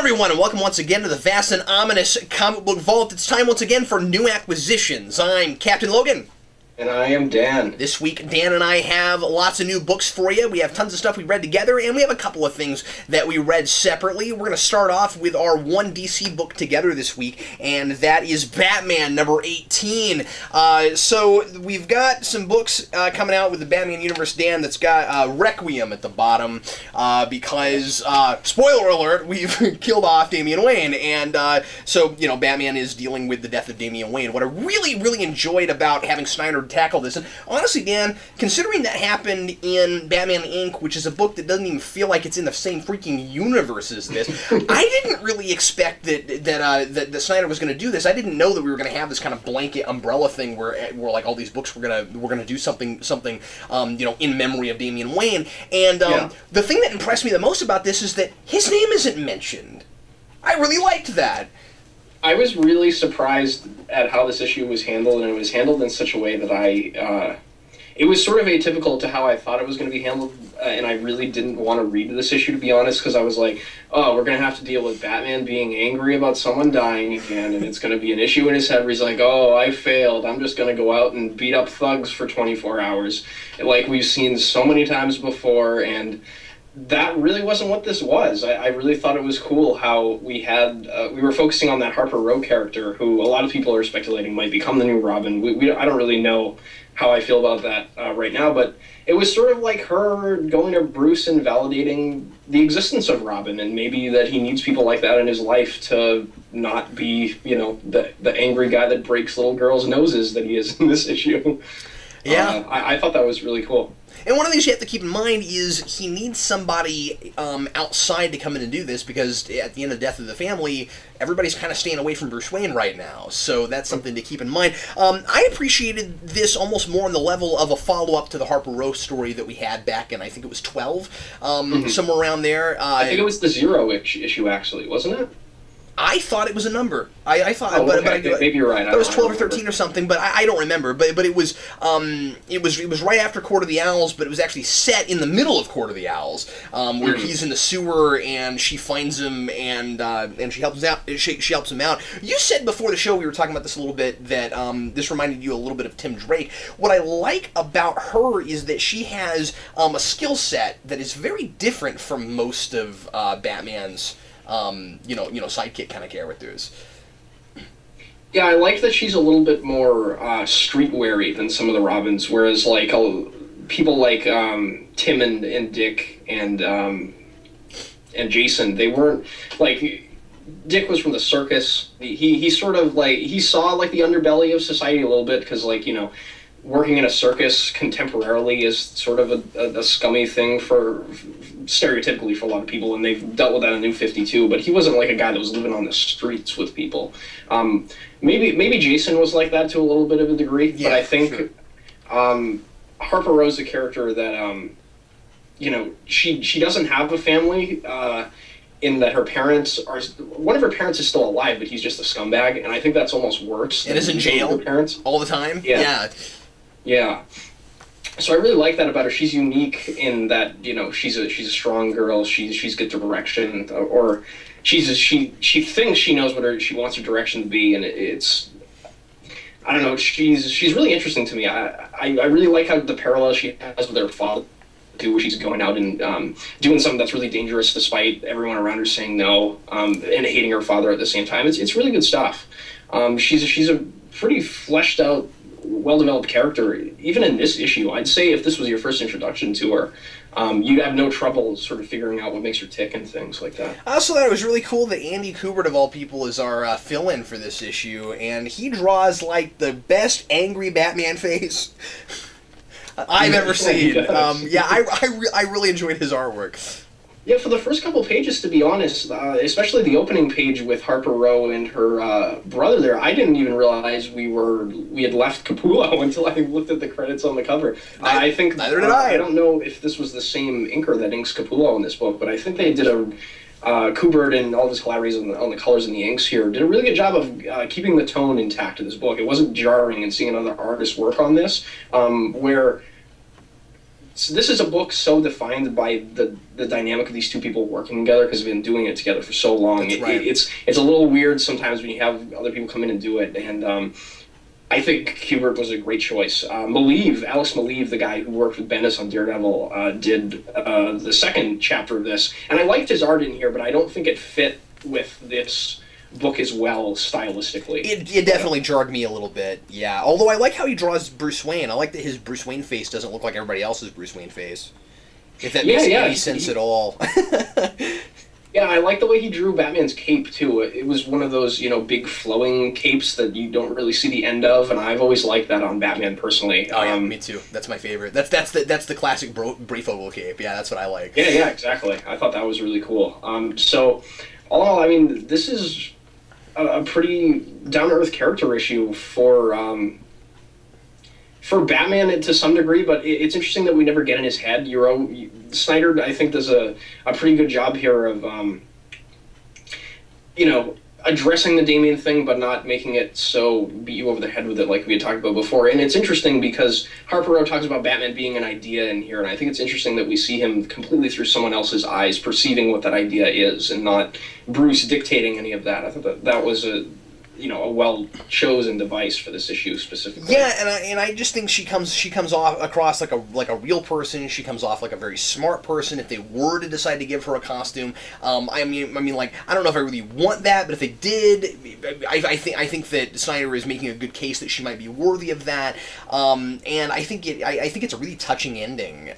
everyone, and welcome once again to the vast and ominous comic book vault. It's time once again for new acquisitions. I'm Captain Logan. And I am Dan. This week, Dan and I have lots of new books for you. We have tons of stuff we read together, and we have a couple of things that we read separately. We're going to start off with our one DC book together this week, and that is Batman number 18. So we've got some books coming out with the Batman universe, Dan, that's got Requiem at the bottom, because, spoiler alert, we've killed off Damian Wayne, and so, you know, Batman is dealing with the death of Damian Wayne. What I really enjoyed about having Snyder tackle this, and honestly, Dan, considering that happened in Batman Inc., which is a book that doesn't even feel like it's in the same freaking universe as this, I didn't really expect that Snyder was going to do this. I didn't know that we were going to have this kind of blanket umbrella thing where like all these books were gonna do something you know, in memory of Damian Wayne. And the thing that impressed me the most about this is that his name isn't mentioned. I really liked that. I was really surprised at how this issue was handled, and it was handled in such a way that it was sort of atypical to how I thought it was going to be handled, and I really didn't want to read this issue, to be honest, because I was like, oh, we're going to have to deal with Batman being angry about someone dying again, and it's going to be an issue in his head where he's like, oh, I failed, I'm just going to go out and beat up thugs for 24 hours, like we've seen so many times before, and that really wasn't what this was. I really thought it was cool how we were focusing on that Harper Row character, who a lot of people are speculating might become the new Robin. I don't really know how I feel about that right now, but it was sort of like her going to Bruce and validating the existence of Robin, and maybe that he needs people like that in his life to not be, you know, the angry guy that breaks little girls' noses that he is in this issue. Yeah. I thought that was really cool. And one of the things you have to keep in mind is he needs somebody outside to come in and do this, because at the end of the death of the family, everybody's kind of staying away from Bruce Wayne right now. So that's something to keep in mind. I appreciated this almost more on the level of a follow-up to the Harper Row story that we had back in, I think it was 12, somewhere around there. I think it was the Zero issue, actually, wasn't it? I thought it was a number. I thought, but maybe you're right. It was 12 or 13 or something, but I don't remember. But it was right after Court of the Owls, but it was actually set in the middle of Court of the Owls, where he's in the sewer and she finds him and she helps him out. She helps him out. You said before the show, we were talking about this a little bit, that this reminded you a little bit of Tim Drake. What I like about her is that she has a skill set that is very different from most of Batman's you know, sidekick kind of characters. Yeah, I like that she's a little bit more street-wary than some of the Robins, whereas like people like Tim and Dick and Jason, they weren't like. Dick was from the circus. He sort of like he saw like the underbelly of society a little bit, because like, you know, working in a circus contemporarily is sort of a scummy thing stereotypically for a lot of people, and they've dealt with that in New 52, but he wasn't like a guy that was living on the streets with people. Maybe Jason was like that to a little bit of a degree, yeah, but I think sure. Harper Row's a character that, you know, she doesn't have a family, in that one of her parents is still alive, but he's just a scumbag, and I think that's almost worse. And is in jail her parents all the time? Yeah. So I really like that about her. She's unique in that, you know, she's a strong girl. She's good direction, or she thinks she knows what she wants her direction to be, and it's I don't know. She's really interesting to me. I really like how the parallel she has with her father, where she's going out and doing something that's really dangerous despite everyone around her saying no, and hating her father at the same time. It's really good stuff. She's a pretty fleshed out, well-developed character. Even in this issue, I'd say if this was your first introduction to her, you'd have no trouble sort of figuring out what makes her tick and things like that. I also thought it was really cool that Andy Kubert, of all people, is our fill-in for this issue, and he draws like the best angry Batman face I've ever seen. I really enjoyed his artwork. Yeah, for the first couple pages, to be honest, especially the opening page with Harper Row and her brother there, I didn't even realize we had left Capullo until I looked at the credits on the cover. Neither did I. I don't know if this was the same inker that inks Capullo in this book, but I think they did Kubert and all of his collaborators on the colors and the inks here did a really good job of keeping the tone intact of this book. It wasn't jarring, and seeing another artist work on this, where this is a book so defined by the dynamic of these two people working together because they've been doing it together for so long. It's a little weird sometimes when you have other people come in and do it, and I think Kubert was a great choice. Alex Maleev, the guy who worked with Bendis on Daredevil, did the second chapter of this, and I liked his art in here, but I don't think it fit with this book as well stylistically. It definitely jarred me a little bit, yeah. Although I like how he draws Bruce Wayne. I like that his Bruce Wayne face doesn't look like everybody else's Bruce Wayne face. If that makes any sense at all. Yeah, I like the way he drew Batman's cape, too. It was one of those, big flowing capes that you don't really see the end of, and I've always liked that on Batman, personally. Oh, yeah, me too. That's my favorite. That's the classic Brayfogle cape. Yeah, that's what I like. Yeah, exactly. I thought that was really cool. So, all in all, I mean, this is a pretty down-to-earth character issue for Batman to some degree, but it's interesting that we never get in his head. Snyder, I think, does a pretty good job here of, addressing the Damian thing, but not making it so beat you over the head with it like we had talked about before. And it's interesting because Harper Row talks about Batman being an idea in here, and I think it's interesting that we see him completely through someone else's eyes, perceiving what that idea is, and not Bruce dictating any of that. I thought that was a well-chosen device for this issue specifically. Yeah, and I just think she comes across like a real person. She comes off like a very smart person. If they were to decide to give her a costume, I mean, like, I don't know if I really want that, but if they did, I think that Snyder is making a good case that she might be worthy of that. And I think it's a really touching ending.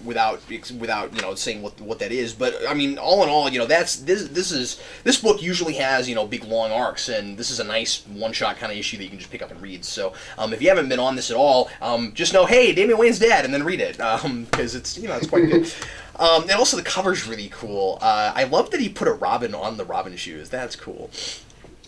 Without saying what that is, but I mean, all in all, this book usually has big long arcs, and this is a nice one-shot kind of issue that you can just pick up and read. So if you haven't been on this at all, just know, hey, Damian Wayne's dead, and then read it, because it's quite good. And also the cover's really cool. I love that he put a Robin on the Robin shoes. That's cool.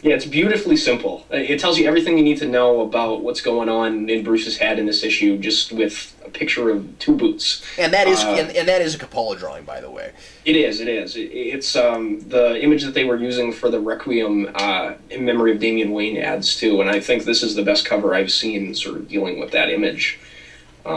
Yeah, it's beautifully simple. It tells you everything you need to know about what's going on in Bruce's head in this issue, just with a picture of two boots. And that is and that is a Coppola drawing, by the way. It is. It's the image that they were using for the Requiem in memory of Damian Wayne ads too, and I think this is the best cover I've seen sort of dealing with that image. I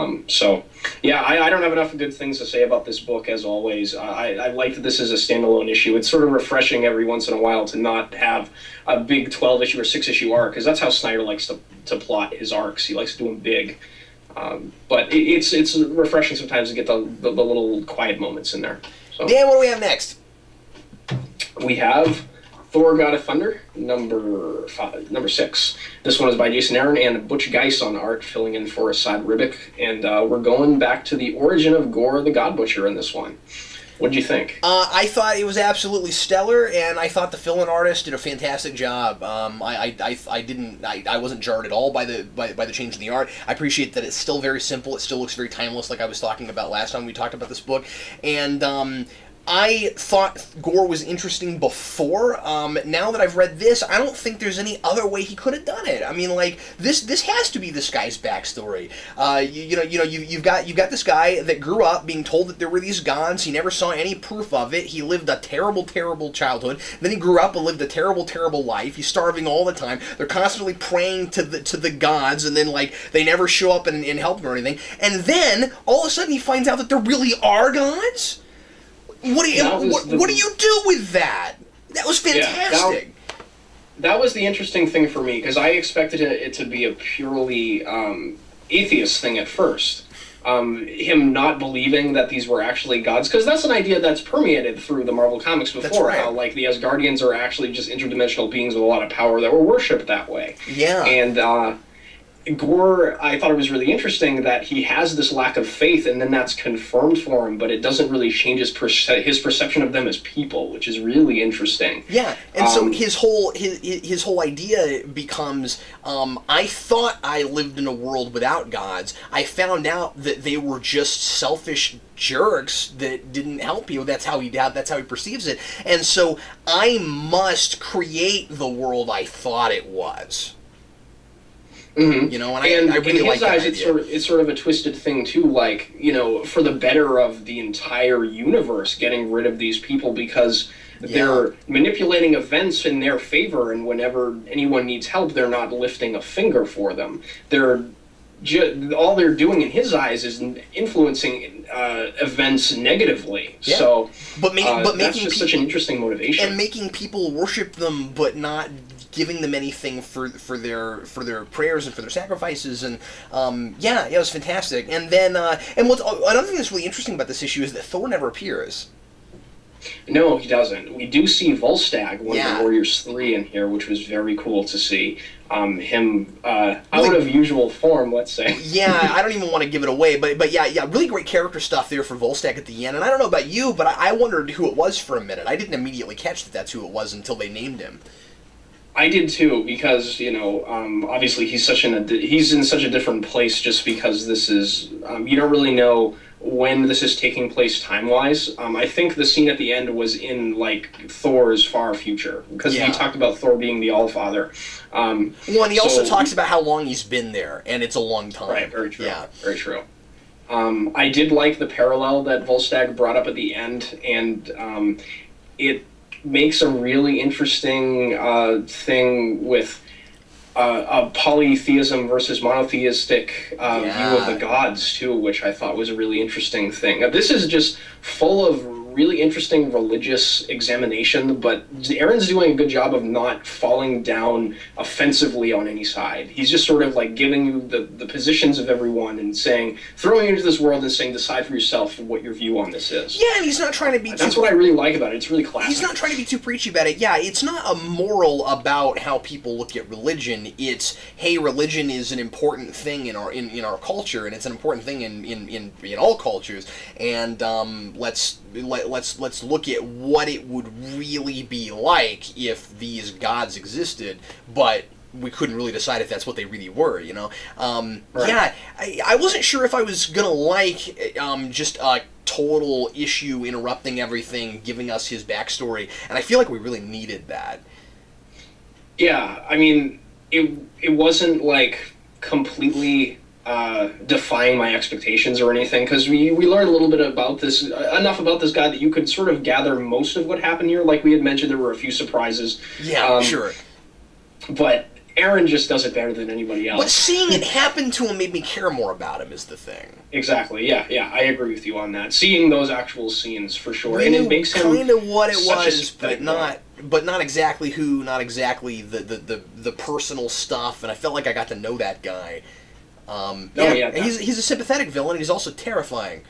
don't have enough good things to say about this book, as always. I like that this is a standalone issue. It's sort of refreshing every once in a while to not have a big 12-issue or 6-issue arc, because that's how Snyder likes to plot his arcs. He likes to do them big. But it's refreshing sometimes to get the little quiet moments in there. So. Dan, what do we have next? We have Thor: God of Thunder, number 6. This one is by Jason Aaron and Butch Geis on art, filling in for Asad Ribic. And we're going back to the origin of Gore the God Butcher in this one. What did you think? I thought it was absolutely stellar, and I thought the fill-in artist did a fantastic job. I wasn't jarred at all by the change in the art. I appreciate that it's still very simple. It still looks very timeless, like I was talking about last time we talked about this book. And I thought Gore was interesting before. Now that I've read this, I don't think there's any other way he could have done it. I mean, like, this has to be this guy's backstory. You've got this guy that grew up being told that there were these gods. He never saw any proof of it. He lived a terrible, terrible childhood. Then he grew up and lived a terrible, terrible life. He's starving all the time. They're constantly praying to the gods, and then, like, they never show up and help him or anything. And then all of a sudden he finds out that there really are gods. What do you do with that? That was fantastic. That was the interesting thing for me, because I expected it to be a purely atheist thing at first. Him not believing that these were actually gods, because that's an idea that's permeated through the Marvel Comics before, how like the Asgardians are actually just interdimensional beings with a lot of power that were worshipped that way. Yeah. And Gore, I thought it was really interesting that he has this lack of faith, and then that's confirmed for him, but it doesn't really change his perception of them as people, which is really interesting. Yeah, and so his whole idea becomes, I thought I lived in a world without gods. I found out that they were just selfish jerks that didn't help you. That's how he perceives it, and so I must create the world I thought it was. Mm-hmm. And I really like that idea. It's sort of a twisted thing too, like, for the better of the entire universe, getting rid of these people because they're manipulating events in their favor, and whenever anyone needs help, they're not lifting a finger for them. They're all they're doing in his eyes is influencing events negatively. Yeah. So, but that's just such an interesting motivation, and making people worship them, but not giving them anything for their prayers and for their sacrifices, and it was fantastic. And then and what's another thing that's really interesting about this issue is that Thor never appears. No, he doesn't. We do see Volstagg, one of the Warriors 3 in here, which was very cool to see. Him out of usual form, let's say. Yeah, I don't even want to give it away, but yeah, really great character stuff there for Volstagg at the end. And I don't know about you, but I wondered who it was for a minute. I didn't immediately catch that that's who it was until they named him. I did too, because obviously he's in such a different place, just because this is you don't really know when this is taking place time-wise. I think the scene at the end was in Thor's far future, because he talked about Thor being the Allfather. And he also talks about how long he's been there, and it's a long time. Right, very true. Yeah, very true. I did like the parallel that Volstagg brought up at the end, and it makes a really interesting thing with a polytheism versus monotheistic view of the gods, too, which I thought was a really interesting thing. This is just full of really interesting religious examination, but Aaron's doing a good job of not falling down offensively on any side. He's just sort of giving you the positions of everyone and throwing you into this world and saying, decide for yourself what your view on this is. Yeah, and he's not trying to be That's what I really like about it. It's really classic. He's not trying to be too preachy about it. Yeah, it's not a moral about how people look at religion. It's, hey, religion is an important thing in our culture, and it's an important thing in all cultures, and let's look at what it would really be like if these gods existed, but we couldn't really decide if that's what they really were, Right. Yeah, I wasn't sure if I was gonna like just a total issue interrupting everything, giving us his backstory, and I feel like we really needed that. Yeah, I mean, it wasn't completely defying my expectations or anything, because we learned a little bit about this, enough about this guy that you could sort of gather most of what happened here. Like we had mentioned, there were a few surprises. Yeah, sure. But Aaron just does it better than anybody else. But seeing it happen to him made me care more about him, is the thing. Exactly, yeah, I agree with you on that. Seeing those actual scenes, for sure. We and it makes him kind of what it was, but not exactly who, not exactly the personal stuff, and I felt like I got to know that guy. He's a sympathetic villain, and he's also terrifying.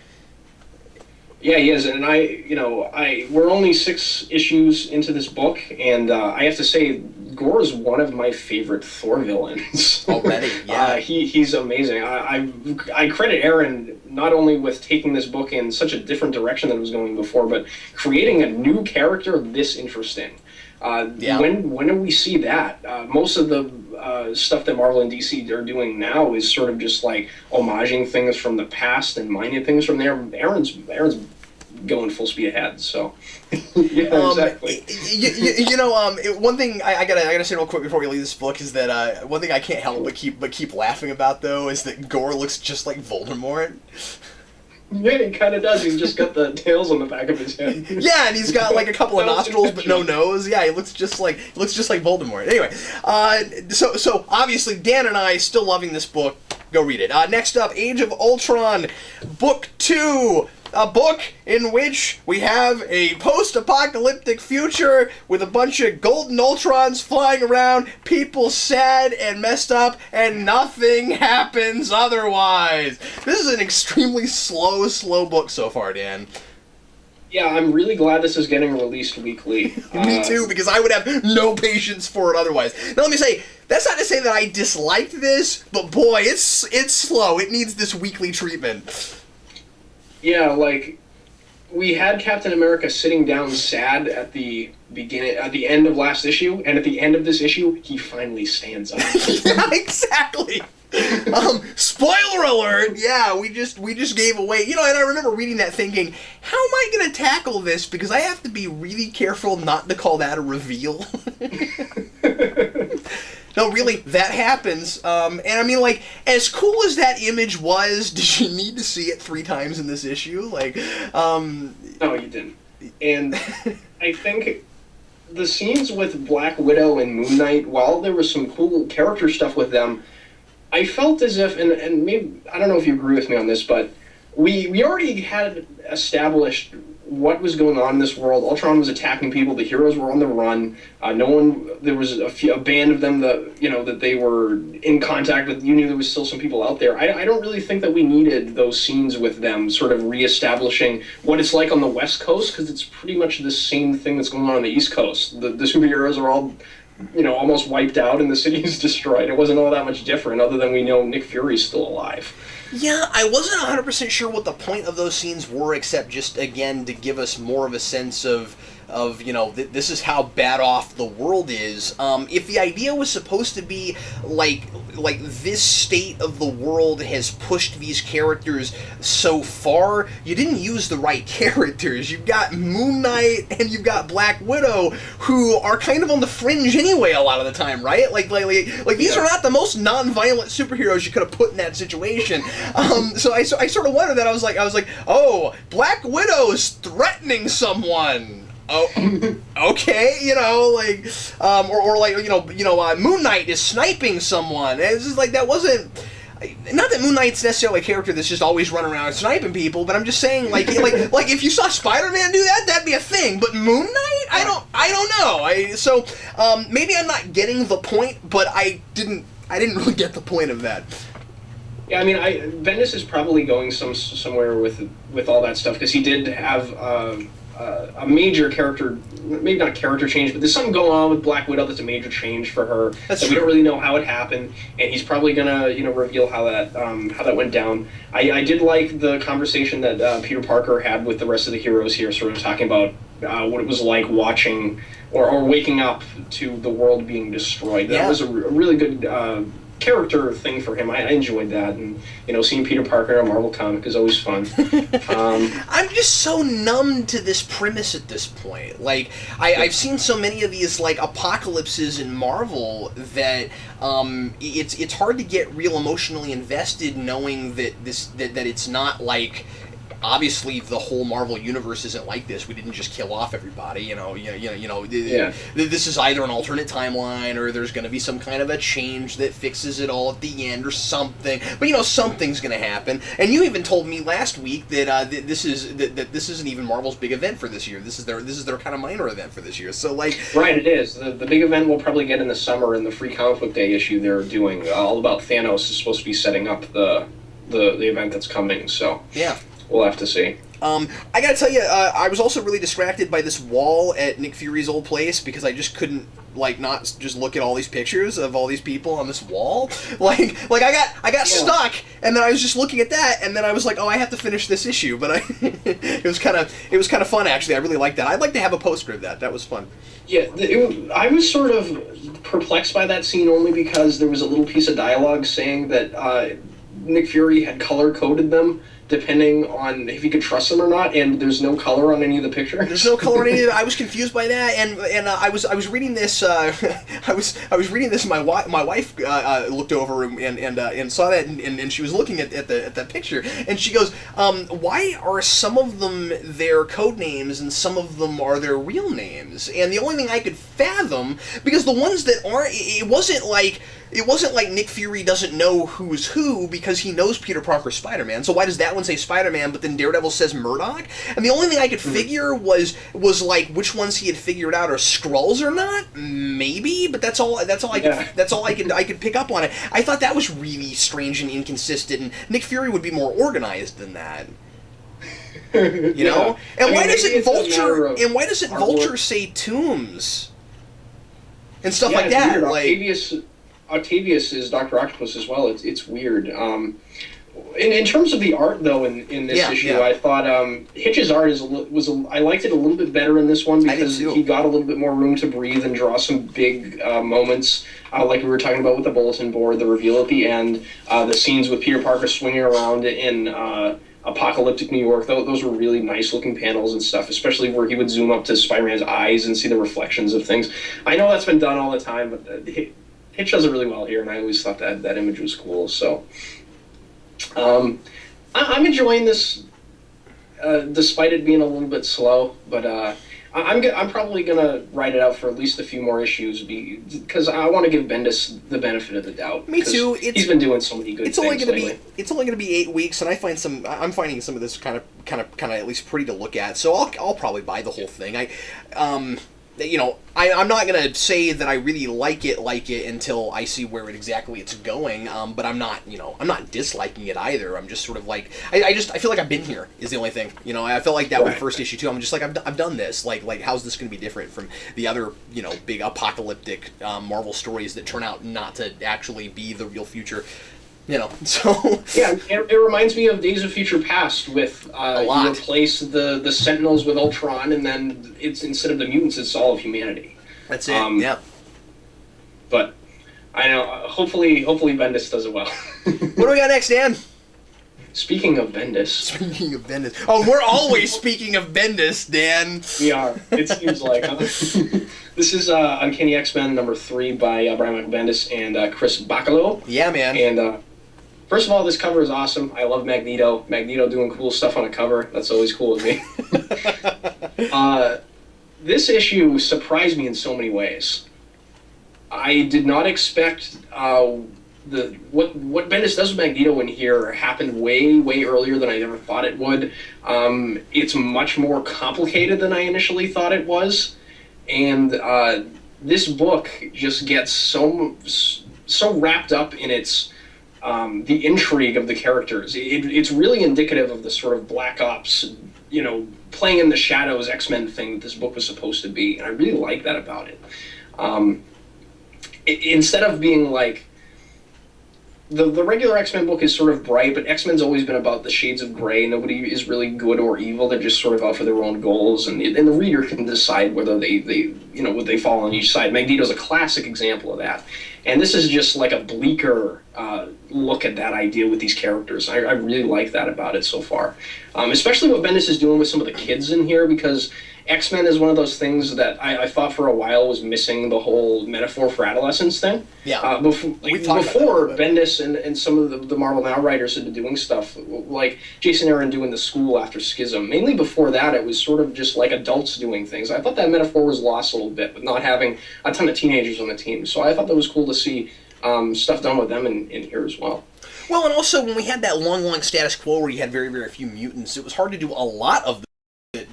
Yeah, he is, and we're only 6 issues into this book, and I have to say, Gore is one of my favorite Thor villains. Already, yeah. He's amazing. I credit Aaron not only with taking this book in such a different direction than it was going before, but creating a new character this interesting. When do we see that? Most of the stuff that Marvel and DC are doing now is sort of just homaging things from the past and mining things from there. Aaron's going full speed ahead, so yeah, exactly. One thing I gotta say real quick before we leave this book is that one thing I can't help but keep laughing about, though, is that Gore looks just like Voldemort. Yeah, he kind of does. He's just got the tails on the back of his head. Yeah, and he's got a couple of nostrils but no nose. Yeah, he looks just like Voldemort. Anyway, so obviously Dan and I still loving this book. Go read it. Next up, Age of Ultron, Book 2. A book in which we have a post-apocalyptic future with a bunch of golden Ultrons flying around, people sad and messed up, and nothing happens otherwise. This is an extremely slow book so far, Dan. Yeah, I'm really glad this is getting released weekly. Me too, because I would have no patience for it otherwise. Now let me say, that's not to say that I disliked this, but boy, it's slow. It needs this weekly treatment. Yeah, we had Captain America sitting down sad at the end of last issue, and at the end of this issue, he finally stands up. Yeah, exactly. Spoiler alert! Yeah, we just gave away. And I remember reading that thinking, how am I going to tackle this? Because I have to be really careful not to call that a reveal. No, really, that happens. And I mean, as cool as that image was, did you need to see it 3 times in this issue? No, you didn't. And I think the scenes with Black Widow and Moon Knight, while there was some cool character stuff with them, I felt as if, and maybe, I don't know if you agree with me on this, but we already had established what was going on in this world. Ultron was attacking people. The heroes were on the run. There was a band of them that they were in contact with. You knew there was still some people out there. I don't really think that we needed those scenes with them sort of reestablishing what it's like on the West Coast, because it's pretty much the same thing that's going on the East Coast. The superheroes are all, almost wiped out and the city is destroyed. It wasn't all that much different, other than we know Nick Fury's still alive. Yeah, I wasn't 100% sure what the point of those scenes were, except just, again, to give us more of a sense of this is how bad off the world is. If the idea was supposed to be like this state of the world has pushed these characters so far, you didn't use the right characters. You've got Moon Knight and you've got Black Widow, who are kind of on the fringe anyway a lot of the time, right? Like these are not the most non-violent superheroes you could have put in that situation. So I sort of wondered that. I was like, oh, Black Widow is threatening someone. Oh, okay, Moon Knight is sniping someone. And it's just like, that wasn't, not that Moon Knight's necessarily a character that's just always running around sniping people, but I'm just saying, like if you saw Spider-Man do that, that'd be a thing. But Moon Knight, I don't know. Maybe I'm not getting the point, but I didn't really get the point of that. Yeah, I mean, Bendis is probably going somewhere with all that stuff, because he did have a major character, maybe not character change, but there's something going on with Black Widow that's a major change for her. That's true. We don't really know how it happened, and he's probably gonna reveal how that went down. I did like the conversation that Peter Parker had with the rest of the heroes here, sort of talking about what it was like watching or waking up to the world being destroyed. That was a really good character thing for him. I enjoyed that, and seeing Peter Parker in a Marvel comic is always fun. I'm just so numb to this premise at this point. Like, I've seen so many of these like apocalypses in Marvel that it's hard to get real emotionally invested, knowing that that it's not like, obviously the whole Marvel universe isn't like this. We didn't just kill off everybody. This is either an alternate timeline, or there's going to be some kind of a change that fixes it all at the end, or something. But something's going to happen. And you even told me last week that this isn't even Marvel's big event for this year. This is their kind of minor event for this year. So right, it is. The big event we'll probably get in the summer in the Free Comic Book Day issue they're doing. All about Thanos is supposed to be setting up the event that's coming. So yeah. We'll have to see. I gotta tell you, I was also really distracted by this wall at Nick Fury's old place, because I just couldn't not just look at all these pictures of all these people on this wall. I got stuck, and then I was just looking at that, and then I was like, oh, I have to finish this issue. But it was kind of fun, actually. I really liked that. I'd like to have a poster of that. That was fun. Yeah, I was sort of perplexed by that scene, only because there was a little piece of dialogue saying that Nick Fury had color-coded them depending on if you could trust them or not, and there's no color on any of the pictures. There's no color on any of it. I was confused by that, and I was reading this. I was reading this. My wife looked over and saw that, and she was looking at that picture, and she goes, "Why are some of them their code names and some of them are their real names?" And the only thing I could fathom, because the ones that aren't, it wasn't like Nick Fury doesn't know who's who, because he knows Peter Parker's Spider-Man. So why does that one say Spider-Man, but then Daredevil says Murdoch? And the only thing I could figure was like which ones he had figured out are Skrulls or not. Maybe, but that's all I could pick up on it. I thought that was really strange and inconsistent. And Nick Fury would be more organized than that. You know? And why doesn't Vulture say Tombs and stuff like that? Weird. Octavius is Dr. Octopus as well. It's weird. In terms of the art, though, in this issue, I thought Hitch's art I liked it a little bit better in this one, because he got a little bit more room to breathe and draw some big moments, like we were talking about with the bulletin board, the reveal at the end, the scenes with Peter Parker swinging around in apocalyptic New York. Those were really nice-looking panels and stuff, especially where he would zoom up to Spider-Man's eyes and see the reflections of things. I know that's been done all the time, but Hitch does it really well here, and I always thought that image was cool. So I'm enjoying this, despite it being a little bit slow. But I'm probably gonna write it out for at least a few more issues because I want to give Bendis the benefit of the doubt. Me too. He's been doing so many good things lately. It's only gonna be 8 weeks, and I'm finding some of this kind of at least pretty to look at. So I'll probably buy the whole thing. I'm not gonna say that I really like it until I see where exactly it's going. But I'm not disliking it either. I'm just sort of like I feel like I've been here is the only thing. I felt like that with the first issue too. I'm just like I've done this. Like how's this gonna be different from the other big apocalyptic Marvel stories that turn out not to actually be the real future. So yeah, it reminds me of Days of Future Past with you replace the Sentinels with Ultron, and then it's instead of the mutants, it's all of humanity. That's it. Yeah. But I know. Hopefully Bendis does it well. What do we got next, Dan? Speaking of Bendis. Oh, we're always speaking of Bendis, Dan. We are. It seems like. Huh? This is Uncanny X-Men #3 by Brian Michael Bendis and Chris Bachalo. Yeah, man. And first of all, this cover is awesome. I love Magneto. Magneto doing cool stuff on a cover. That's always cool with me. This issue surprised me in so many ways. I did not expect what Bendis does with Magneto in here happened way earlier than I ever thought it would. It's much more complicated than I initially thought it was, and this book just gets so wrapped up in its the intrigue of the characters. It's really indicative of the sort of Black Ops, playing in the shadows X-Men thing that this book was supposed to be, and I really like that about it. Instead of being like the regular X-Men book is sort of bright, but X-Men's always been about the shades of gray. Nobody is really good or evil. They're just sort of out for their own goals, and the reader can decide whether they would they fall on each side. Magneto's a classic example of that. And this is just like a bleaker look at that idea with these characters. I really like that about it so far. Especially what Bendis is doing with some of the kids in here, because X-Men is one of those things that I thought for a while was missing the whole metaphor for adolescence thing. Yeah. Before Bendis and some of the Marvel Now writers had been doing stuff, like Jason Aaron doing the school after Schism. Mainly before that, it was sort of just like adults doing things. I thought that metaphor was lost a little bit with not having a ton of teenagers on the team. So I thought that was cool to see stuff done with them in here as well. Well, and also when we had that long status quo where you had very, very few mutants, it was hard to do a lot of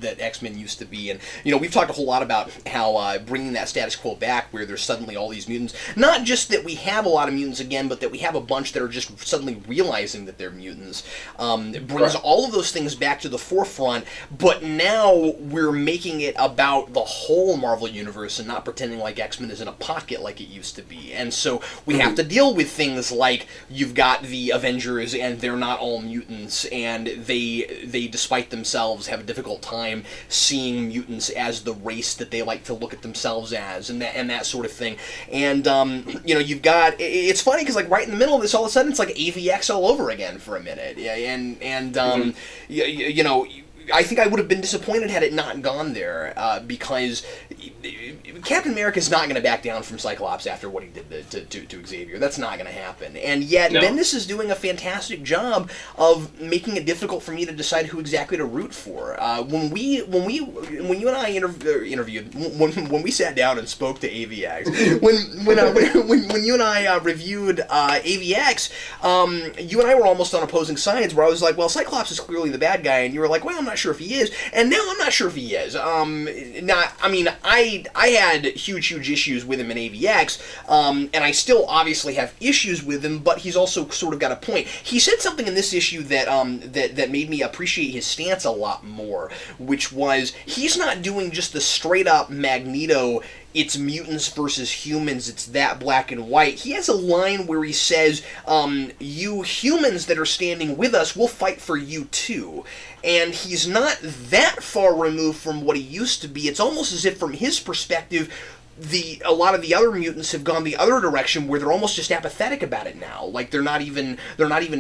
that X-Men used to be. And, we've talked a whole lot about how bringing that status quo back where there's suddenly all these mutants, not just that we have a lot of mutants again, but that we have a bunch that are just suddenly realizing that they're mutants. It brings all of those things back to the forefront, but now we're making it about the whole Marvel Universe and not pretending like X-Men is in a pocket like it used to be. And so we have to deal with things like you've got the Avengers and they're not all mutants, and they despite themselves have a difficult time seeing mutants as the race that they like to look at themselves as, and that sort of thing. And you've got, it's funny because like right in the middle of this, all of a sudden it's like AVX all over again for a minute. I think I would have been disappointed had it not gone there, because Captain America's not going to back down from Cyclops after what he did to Xavier. That's not going to happen. And yet, Bendis is doing a fantastic job of making it difficult for me to decide who exactly to root for. When you and I interviewed, when we sat down and spoke to AVX, when you and I reviewed AVX, you and I were almost on opposing sides. Where I was like, well, Cyclops is clearly the bad guy, and you were like, well, I'm not sure if he is, and now I'm not sure if he is. I had huge issues with him in AVX, and I still obviously have issues with him, but he's also sort of got a point. He said something in this issue that that made me appreciate his stance a lot more, which was he's not doing just the straight up Magneto, it's mutants versus humans, it's that black and white. He has a line where he says, you humans that are standing with us, we'll fight for you too. And he's not that far removed from what he used to be. It's almost as if from his perspective, a lot of the other mutants have gone the other direction where they're almost just apathetic about it now. Like they're not even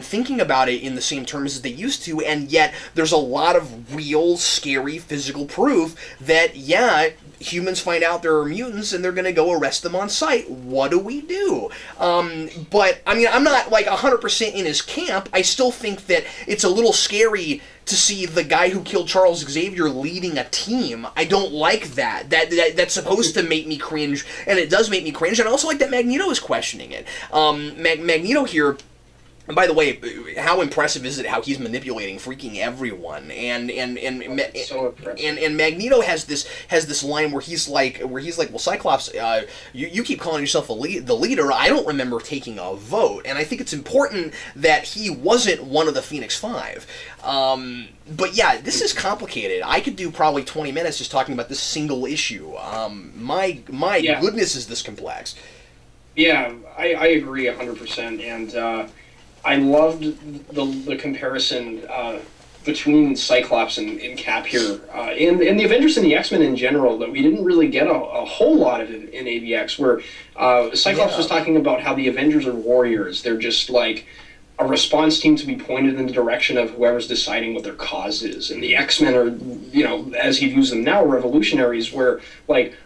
thinking about it in the same terms as they used to, and yet there's a lot of real scary physical proof that humans find out there are mutants and they're going to go arrest them on sight. What do we do? But, I mean, I'm not, like, 100% in his camp. I still think that it's a little scary to see the guy who killed Charles Xavier leading a team. I don't like that. That's supposed to make me cringe, and it does make me cringe. And I also like that Magneto is questioning it. Magneto here... And by the way, how impressive is it how he's manipulating freaking everyone? And so impressive. And Magneto has this line where he's like, well, Cyclops, you keep calling yourself the leader. I don't remember taking a vote, and I think it's important that he wasn't one of the Phoenix Five. But yeah, this is complicated. I could do probably 20 minutes just talking about this single issue. My goodness, is this complex? Yeah, I agree 100%, and. I loved the comparison between Cyclops and Cap here, and the Avengers and the X-Men in general, that we didn't really get a whole lot of it in AVX, where Cyclops was talking about how the Avengers are warriors. They're just like a response team to be pointed in the direction of whoever's deciding what their cause is. And the X-Men are, as he views them now, revolutionaries, where, like,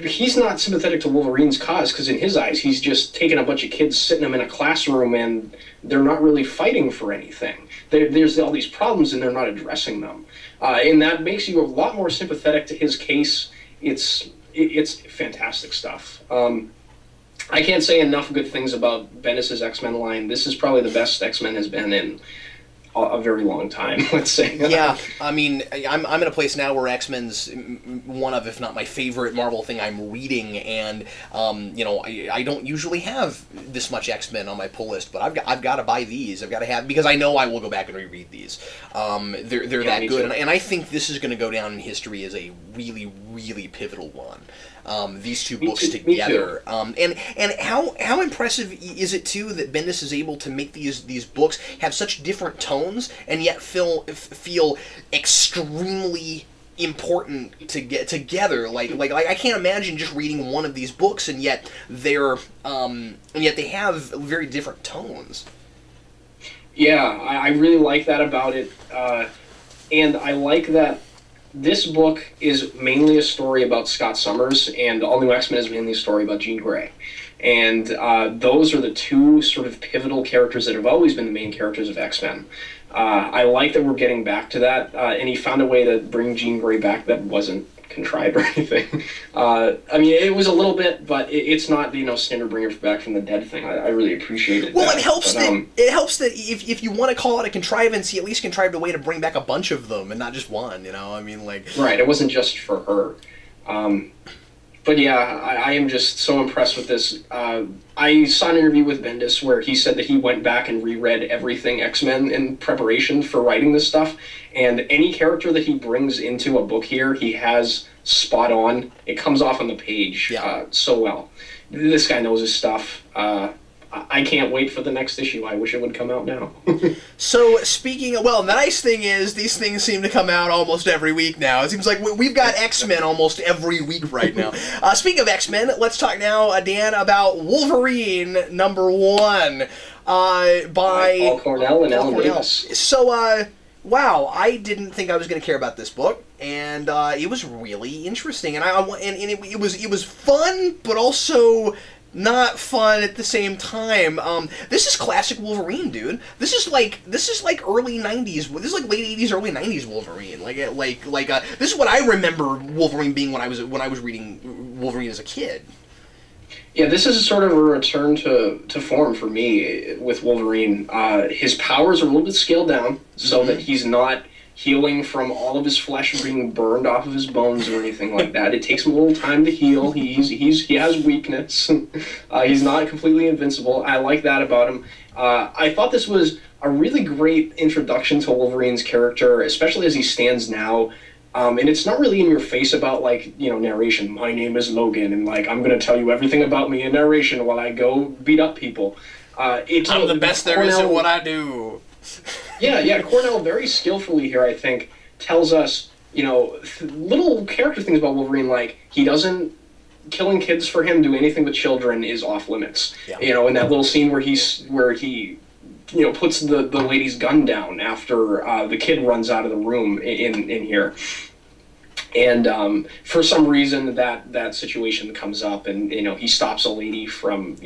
he's not sympathetic to Wolverine's cause, because in his eyes, he's just taking a bunch of kids, sitting them in a classroom, and they're not really fighting for anything. There's all these problems, and they're not addressing them. And that makes you a lot more sympathetic to his case. It's fantastic stuff. I can't say enough good things about Bendis' X-Men line. This is probably the best X-Men has been in a very long time, let's say. Yeah, I mean, I'm in a place now where X-Men's one of, if not my favorite Marvel thing I'm reading, and I don't usually have this much X-Men on my pull list, but I've got to buy these. I've got to have, because I know I will go back and reread these. They're that good, and I think this is going to go down in history as a really, really pivotal one. These two books together, and how impressive is it too that Bendis is able to make these books have such different tones and yet feel extremely important to get together. Like I can't imagine just reading one of these books and yet they have very different tones. Yeah, I really like that about it, and I like that. This book is mainly a story about Scott Summers, and All New X-Men is mainly a story about Jean Grey. And those are the two sort of pivotal characters that have always been the main characters of X-Men. I like that we're getting back to that, and he found a way to bring Jean Grey back that wasn't contrived or anything. I mean, it was a little bit, but it's not standard bring her back from the dead thing. I really appreciate it. Well, it helps that if you want to call it a contrivance, he at least contrived a way to bring back a bunch of them and not just one. I mean, like, right. It wasn't just for her. But yeah, I am just so impressed with this. I saw an interview with Bendis where he said that he went back and reread everything X-Men in preparation for writing this stuff, and any character that he brings into a book here, he has spot on. It comes off on the page so well. This guy knows his stuff. I can't wait for the next issue. I wish it would come out now. So, speaking of, well, the nice thing is these things seem to come out almost every week now. It seems like we've got X-Men almost every week right now. Speaking of X-Men, let's talk now, Dan, about Wolverine #1 by Paul Cornell and Alan Davis. So, wow, I didn't think I was going to care about this book, and it was really interesting, and it was fun, but also not fun at the same time. This is classic Wolverine, dude. This is like early '90s. This is like late '80s, early '90s Wolverine. This is what I remember Wolverine being when I was reading Wolverine as a kid. Yeah, this is sort of a return to form for me with Wolverine. His powers are a little bit scaled down so that he's not healing from all of his flesh being burned off of his bones or anything like that. It takes him a little time to heal. He has weakness. He's not completely invincible. I like that about him. I thought this was a really great introduction to Wolverine's character, especially as he stands now. And it's not really in your face about, narration. My name is Logan, and, I'm going to tell you everything about me in narration while I go beat up people. I'm the best there is at what I do. Yeah, Cornell very skillfully here, I think, tells us, little character things about Wolverine, like, he doesn't, killing kids for him, do anything with children is off limits. Yeah. In that little scene where he puts the lady's gun down after the kid runs out of the room in here. And for some reason, that situation comes up, and he stops a lady from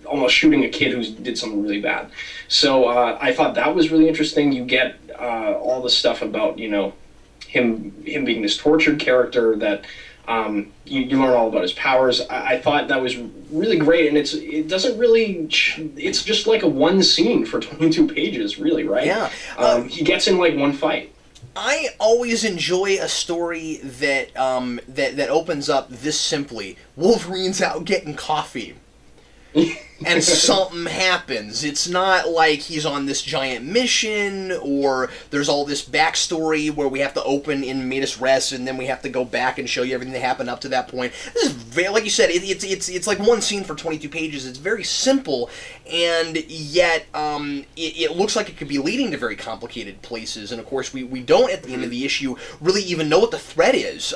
almost shooting a kid who did something really bad. So I thought that was really interesting. You get all the stuff about him being this tortured character that you learn all about his powers. I thought that was really great, and it doesn't really. It's just like a one scene for 22 pages, really, right? Yeah. He gets in like one fight. I always enjoy a story that that opens up this simply. Wolverine's out getting coffee. And something happens. It's not like he's on this giant mission, or there's all this backstory where we have to open in Midas Res, and then we have to go back and show you everything that happened up to that point. This is very, like you said, it's like one scene for 22 pages. It's very simple, and yet it looks like it could be leading to very complicated places. And of course, we don't at the end of the issue really even know what the threat is.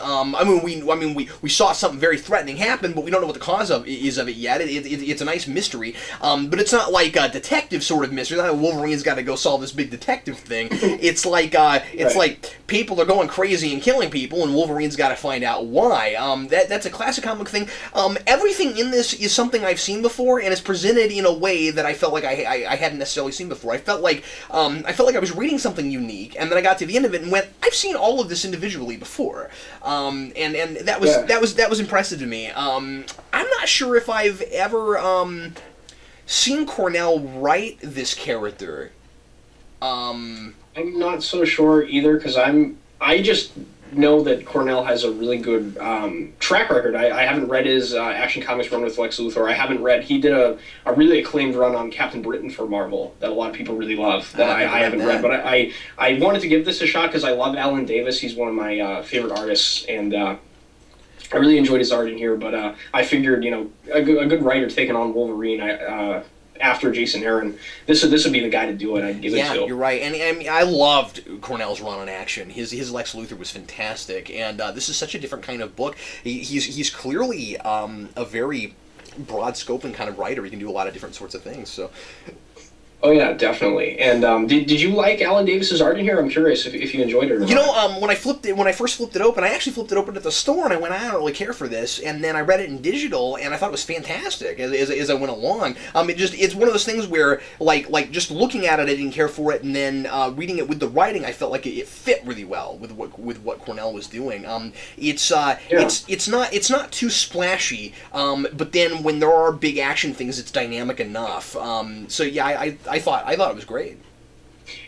We saw something very threatening happen, but we don't know what the cause is of it yet. It's a nice mystery. But it's not like a detective sort of mystery. It's not like Wolverine's got to go solve this big detective thing. It's like like people are going crazy and killing people, and Wolverine's got to find out why. That's a classic comic thing. Everything in this is something I've seen before, and it's presented in a way that I felt like I hadn't necessarily seen before. I felt like I was reading something unique, and then I got to the end of it and went, I've seen all of this individually before, and that was impressive to me. I'm not sure if I've ever seen Cornell write this character. I'm not so sure either, because I just know that Cornell has a really good track record. I haven't read his Action Comics run with Lex Luthor. I haven't read. He did a really acclaimed run on Captain Britain for Marvel that a lot of people really love. That I haven't read, but I wanted to give this a shot because I love Alan Davis. He's one of my favorite artists, and I really enjoyed his art in here. But I figured, a good writer taking on Wolverine, after Jason Aaron, this would be the guy to do it. I'd give it to. Yeah, you're right, and I loved Cornell's run on Action. His Lex Luthor was fantastic, and this is such a different kind of book. He's clearly a very broad scoping kind of writer. He can do a lot of different sorts of things. So. Oh yeah, definitely. And did you like Alan Davis's art in here? I'm curious if you enjoyed it or not. When I first flipped it open, I actually flipped it open at the store, and I went, I don't really care for this. And then I read it in digital, and I thought it was fantastic as I went along. It's one of those things where like just looking at it, I didn't care for it, and then reading it with the writing, I felt like it fit really well with what Cornell was doing. It's not too splashy, but then when there are big action things, it's dynamic enough. So yeah, I thought it was great.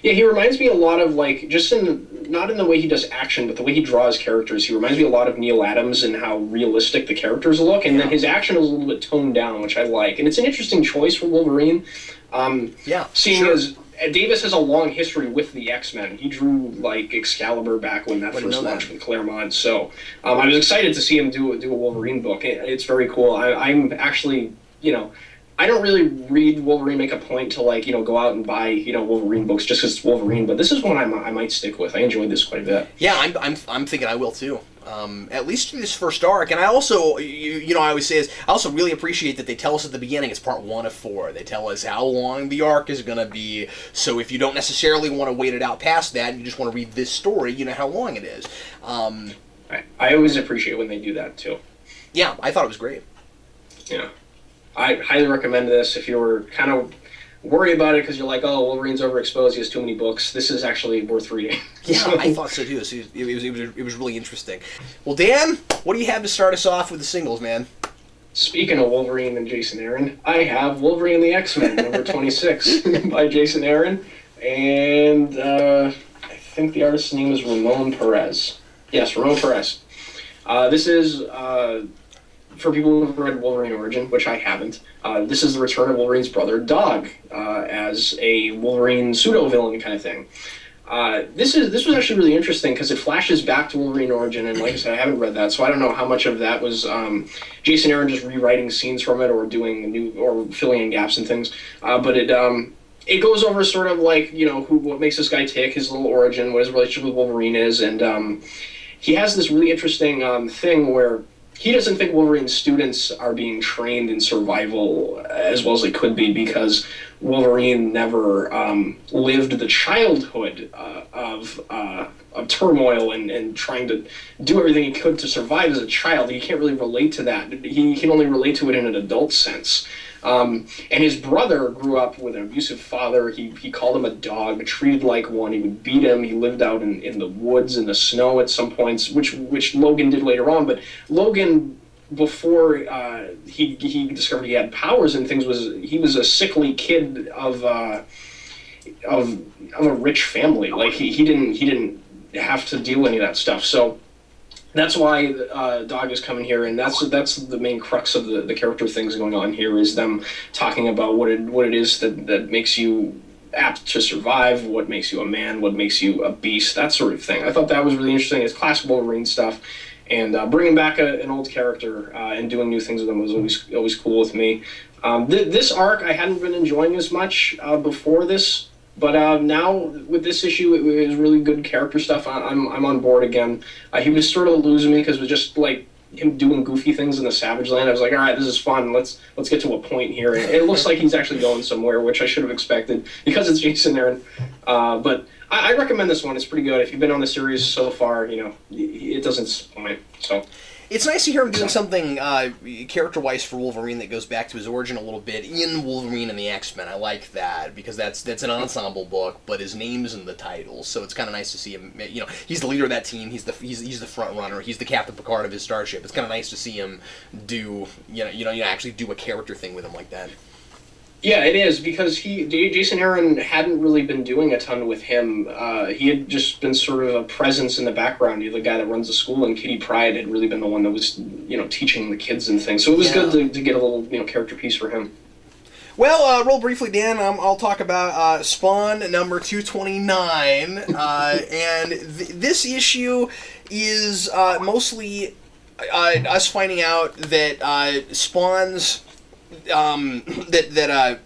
Yeah, he reminds me a lot of, like, just not in the way he does action, but the way he draws characters. He reminds me a lot of Neil Adams and how realistic the characters look, and then his action is a little bit toned down, which I like. And it's an interesting choice for Wolverine. Seeing as Davis has a long history with the X-Men. He drew, like, Excalibur back when that first launched with Claremont. So I was excited to see him do a Wolverine book. It's very cool. I'm actually, I don't really read Wolverine, make a point to go out and buy Wolverine books just because it's Wolverine, but this is one I might stick with. I enjoyed this quite a bit. Yeah, I'm thinking I will too. At least through this first arc, and I also I always say I also really appreciate that they tell us at the beginning it's part 1 of 4. They tell us how long the arc is going to be, so if you don't necessarily want to wait it out past that, and you just want to read this story, you know how long it is. I always appreciate when they do that too. Yeah, I thought it was great. Yeah. I highly recommend this if you're kind of worried about it because you're like, oh, Wolverine's overexposed, he has too many books. This is actually worth reading. Yeah, I thought so too. It was really interesting. Well, Dan, what do you have to start us off with the singles, man? Speaking of Wolverine and Jason Aaron, I have Wolverine and the X-Men, number 26, by Jason Aaron. And I think the artist's name is Ramon Perez. Yes, Ramon Perez. This is... for people who've read Wolverine Origin, which I haven't, this is the return of Wolverine's brother, Dog, as a Wolverine pseudo-villain kind of thing. This was actually really interesting because it flashes back to Wolverine Origin, and like I said, I haven't read that, so I don't know how much of that was Jason Aaron just rewriting scenes from it or doing or filling in gaps and things. But it goes over sort of like, what makes this guy tick, his little origin, what his relationship with Wolverine is, and he has this really interesting thing where he doesn't think Wolverine's students are being trained in survival as well as they could be because Wolverine never lived the childhood of turmoil and trying to do everything he could to survive as a child. He can't really relate to that. He can only relate to it in an adult sense. And his brother grew up with an abusive father. He called him a dog, treated like one. He would beat him. He lived out in the woods, in the snow at some points, which Logan did later on. But Logan, before he discovered he had powers and things, he was a sickly kid of a rich family. Like he didn't have to deal with any of that stuff. So that's why Dog is coming here, and that's the main crux of the character things going on here, is them talking about what it is that makes you apt to survive, what makes you a man, what makes you a beast, that sort of thing. I thought that was really interesting. It's classic Wolverine stuff, and bringing back an old character and doing new things with him was always cool with me. This arc I hadn't been enjoying as much before this. But now with this issue, it was really good character stuff. I'm on board again. He was sort of losing me because it was just like him doing goofy things in the Savage Land. I was like, all right, this is fun. Let's get to a point here. And it looks like he's actually going somewhere, which I should have expected because it's Jason Aaron. But I recommend this one. It's pretty good. If you've been on the series so far, it doesn't disappoint. So. It's nice to hear him doing something character-wise for Wolverine that goes back to his origin a little bit in Wolverine and the X-Men. I like that because that's an ensemble book, but his name's in the title, so it's kind of nice to see him. He's the leader of that team. He's the front runner. He's the Captain Picard of his starship. It's kind of nice to see him do actually do a character thing with him like that. Yeah, it is, because Jason Aaron hadn't really been doing a ton with him. He had just been sort of a presence in the background. The guy that runs the school, and Kitty Pryde had really been the one that was, teaching the kids and things. So it was good to get a little, character piece for him. Well, real briefly, Dan, I'll talk about Spawn number 229, and this issue is mostly us finding out that Spawn's the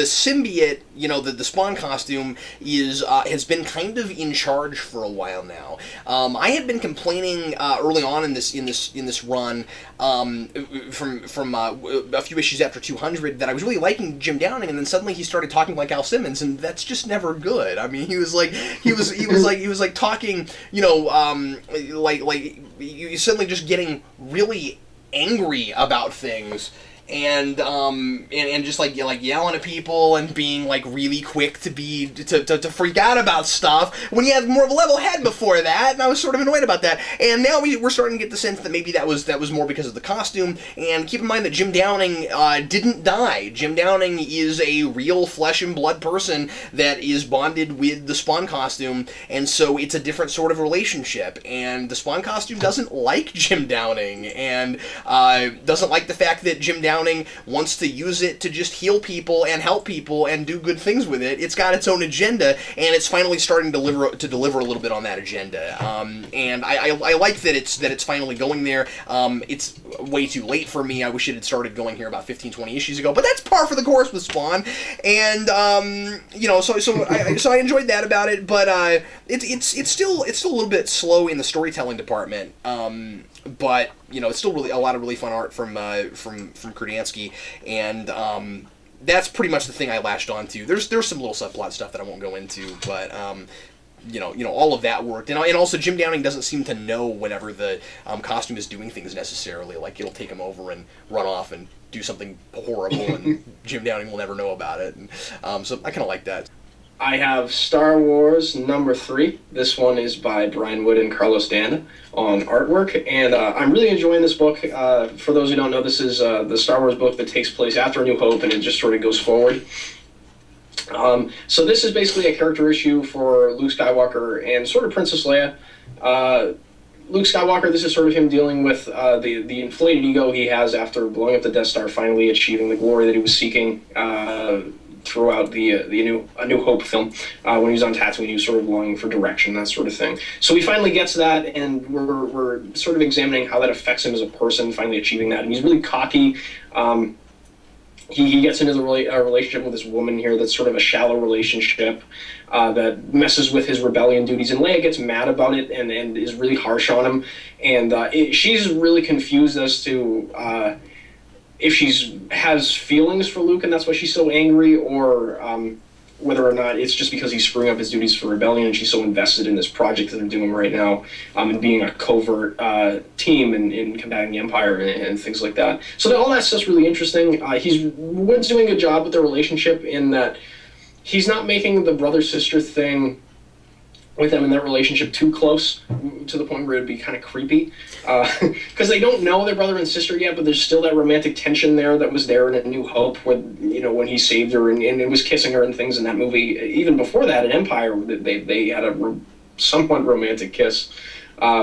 symbiote, the Spawn costume has been kind of in charge for a while now. I had been complaining early on in this run from a few issues after 200 that I was really liking Jim Downing, and then suddenly he started talking like Al Simmons, and that's just never good. I mean, he was talking, like you suddenly just getting really angry about things. And just like yelling at people and being like really quick to freak out about stuff when you have more of a level head before that, and I was sort of annoyed about that. And now we're starting to get the sense that maybe that was more because of the costume. And keep in mind that Jim Downing didn't die. Jim Downing is a real flesh and blood person that is bonded with the Spawn costume, and so it's a different sort of relationship. And the Spawn costume doesn't like Jim Downing, and doesn't like the fact that Jim Downing wants to use it to just heal people and help people and do good things with it. It's got its own agenda, and it's finally starting to deliver a little bit on that agenda. And I like that it's finally going there. It's way too late for me. I wish it had started going here about 15-20 issues ago, but that's par for the course with Spawn. And so I enjoyed that about it, but it's still a little bit slow in the storytelling department. But it's still really a lot of really fun art from Kurdansky, and that's pretty much the thing I latched onto. There's some little subplot stuff that I won't go into, but all of that worked, and also Jim Downing doesn't seem to know whenever the costume is doing things necessarily. Like it'll take him over and run off and do something horrible, and Jim Downing will never know about it. And, so I kind of like that. I have Star Wars number 3. This one is by Brian Wood and Carlos Danda on artwork, and I'm really enjoying this book. For those who don't know, this is the Star Wars book that takes place after A New Hope, and it just sort of goes forward. So this is basically a character issue for Luke Skywalker and sort of Princess Leia. Luke Skywalker, this is sort of him dealing with the inflated ego he has after blowing up the Death Star, finally achieving the glory that he was seeking throughout the A New Hope film. When he was on Tatooine, he was sort of longing for direction, that sort of thing. So he finally gets that, and we're sort of examining how that affects him as a person, finally achieving that. And he's really cocky. He gets into the relationship with this woman here that's sort of a shallow relationship that messes with his rebellion duties, and Leia gets mad about it and is really harsh on him. And she's really confused as to if she's has feelings for Luke and that's why she's so angry, or whether or not it's just because he's screwing up his duties for rebellion and she's so invested in this project that they're doing right now, and being a covert team in combating the Empire and things like that. So all that stuff's really interesting. Wood's doing a good job with their relationship in that he's not making the brother-sister thing with them in that relationship too close to the point where it'd be kind of creepy, because they don't know their brother and sister yet, but there's still that romantic tension there that was there in A New Hope when he saved her and it was kissing her and things in that movie. Even before that, in Empire, they had a somewhat romantic kiss.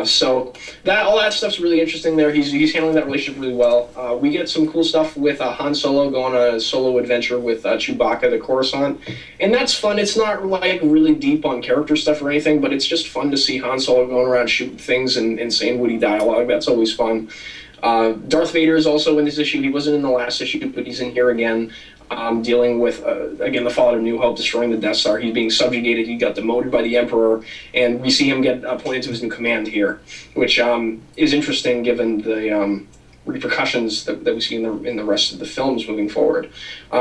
So all that stuff's really interesting there. He's handling that relationship really well. We get some cool stuff with Han Solo going on a solo adventure with Chewbacca the Coruscant, and that's fun. It's not like really deep on character stuff or anything, but it's just fun to see Han Solo going around shooting things and saying witty dialogue. That's always fun. Darth Vader is also in this issue. He wasn't in the last issue, but he's in here again. Dealing with, again, the fallout of New Hope, destroying the Death Star. He's being subjugated. He got demoted by the Emperor, and we see him get appointed to his new command here, which is interesting given the repercussions that we see in the rest of the films moving forward.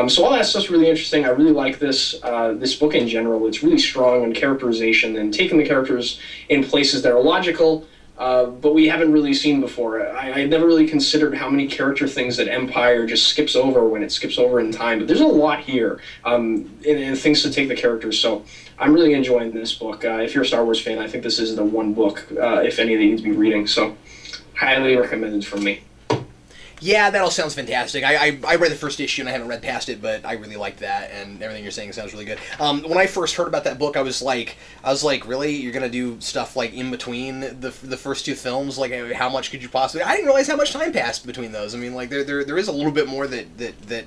So all that stuff's really interesting. I really like this book in general. It's really strong on characterization and taking the characters in places that are logical, but we haven't really seen before. I never really considered how many character things that Empire just skips over when it skips over in time, but there's a lot here, and things to take the characters, so I'm really enjoying this book. If you're a Star Wars fan, I think this is the one book, if any, that you need to be reading, so highly recommended from me. Yeah, that all sounds fantastic. I read the first issue and I haven't read past it, but I really liked that, and everything you're saying sounds really good. When I first heard about that book, I was like, really? You're gonna do stuff like in between the first two films? Like, how much could you possibly? I didn't realize how much time passed between those. I mean, like there is a little bit more that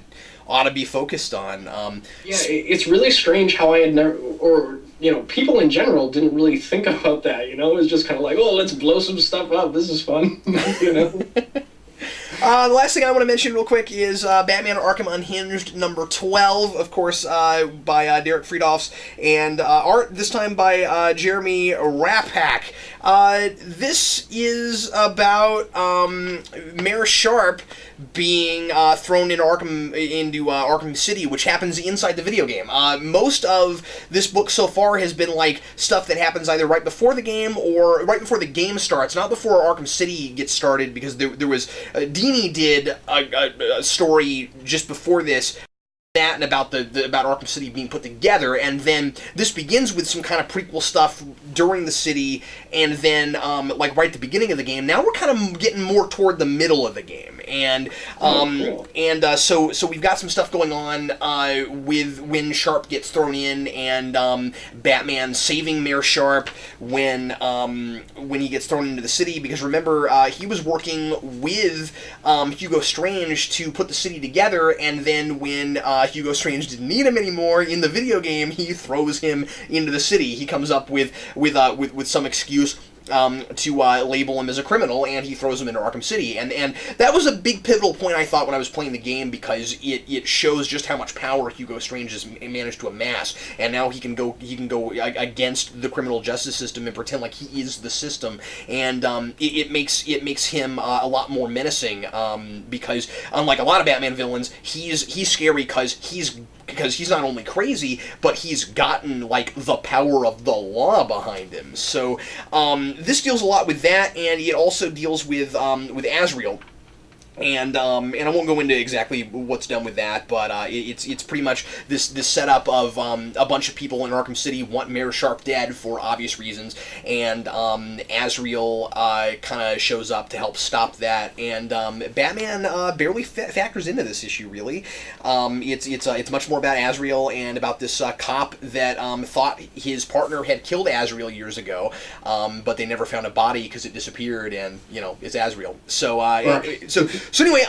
ought to be focused on. Yeah, it's really strange how I had never, or people in general didn't really think about that. It was just kind of like, oh, let's blow some stuff up. This is fun. The last thing I want to mention real quick is Batman Arkham Unhinged number 12, of course, by Derek Friedhoffs, and art this time by Jeremy Rapak. This is about Mayor Sharp being thrown into Arkham City, which happens inside the video game. Most of this book so far has been like stuff that happens either right before the game or right before the game starts, not before Arkham City gets started, because there was Dini did a story just before this, that and about about Arkham City being put together, and then this begins with some kind of prequel stuff during the city, and then like right at the beginning of the game. Now we're kind of getting more toward the middle of the game, and cool. So we've got some stuff going on with when Sharp gets thrown in, and Batman saving Mayor Sharp when he gets thrown into the city, because remember he was working with Hugo Strange to put the city together, and then when Hugo Strange didn't need him anymore in the video game, he throws him into the city. He comes up with some excuse to label him as a criminal, and he throws him into Arkham City, and that was a big pivotal point, I thought, when I was playing the game, because it shows just how much power Hugo Strange has managed to amass, and now he can go against the criminal justice system and pretend like he is the system, and it makes him a lot more menacing, because unlike a lot of Batman villains, he's scary because he's not only crazy, but he's gotten like the power of the law behind him. So this deals a lot with that, and it also deals with Azrael. And I won't go into exactly what's done with that, but it's pretty much this setup of a bunch of people in Arkham City want Mayor Sharp dead for obvious reasons, and Azrael kind of shows up to help stop that, and Batman barely factors into this issue, really. It's much more about Azrael and about this cop that thought his partner had killed Azrael years ago, but they never found a body because it disappeared, and it's Azrael. So So anyway,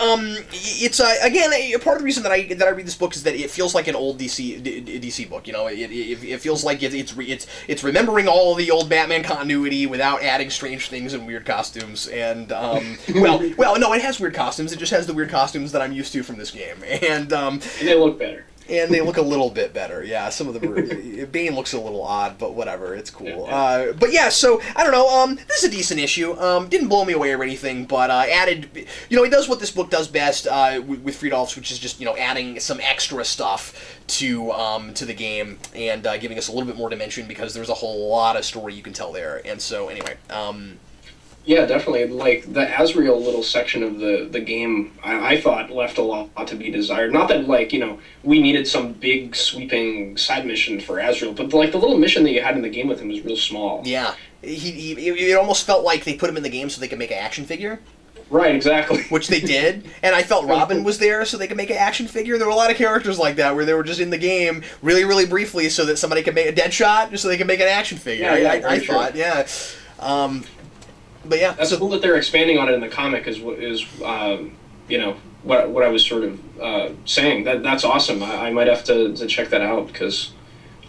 it's again part of the reason that I read this book is that it feels like an old DC book. It feels like it's remembering all of the old Batman continuity without adding strange things and weird costumes. And well, no, it has weird costumes. It just has the weird costumes that I'm used to from this game, and they look better. And they look a little bit better. Yeah, some of them are... Bane looks a little odd, but whatever. It's cool. Yeah. But yeah, so, I don't know. This is a decent issue. Didn't blow me away or anything, but added... it does what this book does best with Friedolf's, which is just, adding some extra stuff to the game and giving us a little bit more dimension because there's a whole lot of story you can tell there. And so, anyway... Yeah, definitely. Like, the Azrael little section of the game, I thought left a lot to be desired. Not that, we needed some big, sweeping side mission for Azrael, but, the little mission that you had in the game with him was real small. Yeah. It almost felt like they put him in the game so they could make an action figure. Right, exactly. Which they did. And I felt Robin was there so they could make an action figure. There were a lot of characters like that where they were just in the game really, really briefly so that somebody could make a Deadshot just so they could make an action figure. I thought, yeah. But yeah, that's cool that they're expanding on it in the comic. Is what I was sort of saying. That's awesome. I might have to check that out because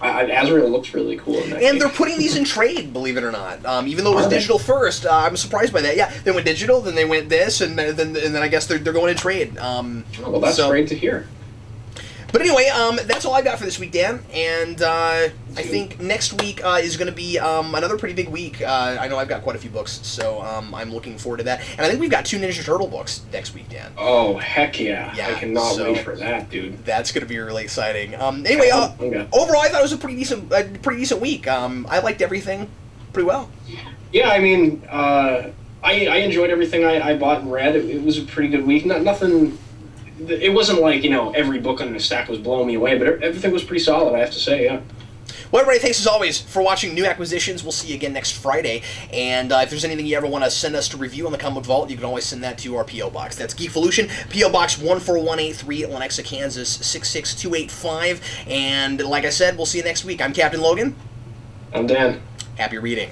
Azrael looks really cool in that game. They're putting these in trade, believe it or not. Even though it was digital first, I'm surprised by that. Yeah, they went digital, then they went this, and then I guess they're going in trade. Well, that's great to hear. But anyway, that's all I got for this week, Dan. And I think next week is going to be another pretty big week. I know I've got quite a few books, so I'm looking forward to that. And I think we've got 2 Ninja Turtle books next week, Dan. Oh, heck yeah. I cannot wait for that, dude. That's going to be really exciting. Anyway, overall, I thought it was a pretty decent week. I liked everything pretty well. Yeah, I mean, I enjoyed everything I bought and read. It was a pretty good week. Nothing... It wasn't like, every book on the stack was blowing me away, but everything was pretty solid, I have to say, yeah. Well, everybody, thanks as always for watching New Acquisitions. We'll see you again next Friday. And if there's anything you ever want to send us to review on the Comic Vault, you can always send that to our P.O. Box. That's Geekvolution, P.O. Box 14183, Lenexa, Kansas 66285. And like I said, we'll see you next week. I'm Captain Logan. I'm Dan. Happy reading.